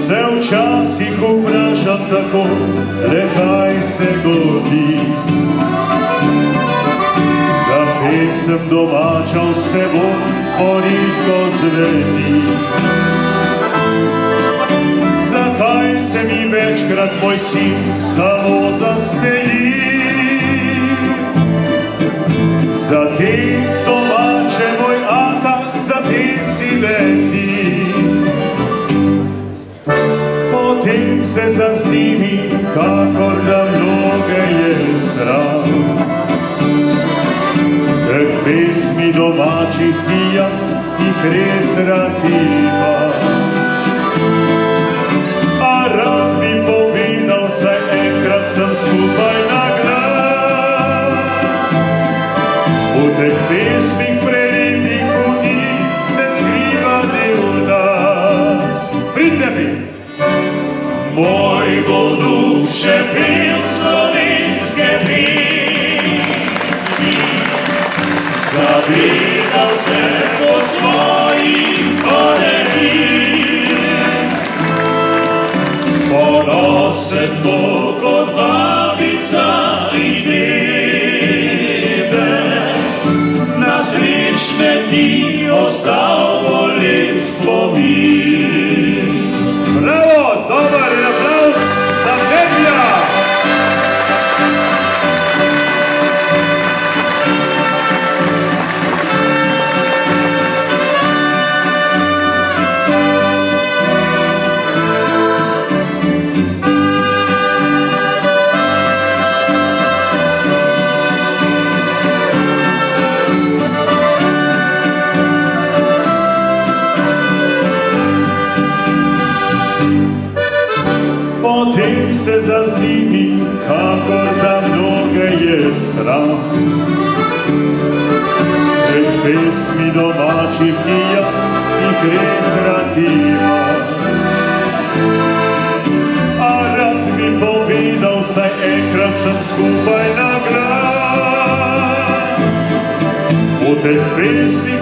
Se včasih vprašam tako, le kaj se godi, da pesem domača vse bolj poridko zveni. Zakaj se mi večkrat moj sin samo zasmeji? Za te domače moj ata, za te si leti. Potem se zazdi mi, kakor da mnoge je sram. Teh pesmi domačih, ki jaz jih res rad imam. A rad bi povedal, saj enkrat sem skupaj na glas. V teh pesmih prelepih v njih se skriva del nas. Pridite! Moj bo duh še pel slovenske pesmi, zavedal se po svojih korenih. Ponosen bo kot babica in dede, na srečne dni ostal bo lep spomin. Bravo, dober aplavz za Medija! Potem se zazdi mi, kakor da mnoge je sram. Teh pesmi domačih, ki jaz jih res rad imam. A rad bi povedal, saj enkrat sem skupaj na glas. V teh pesmih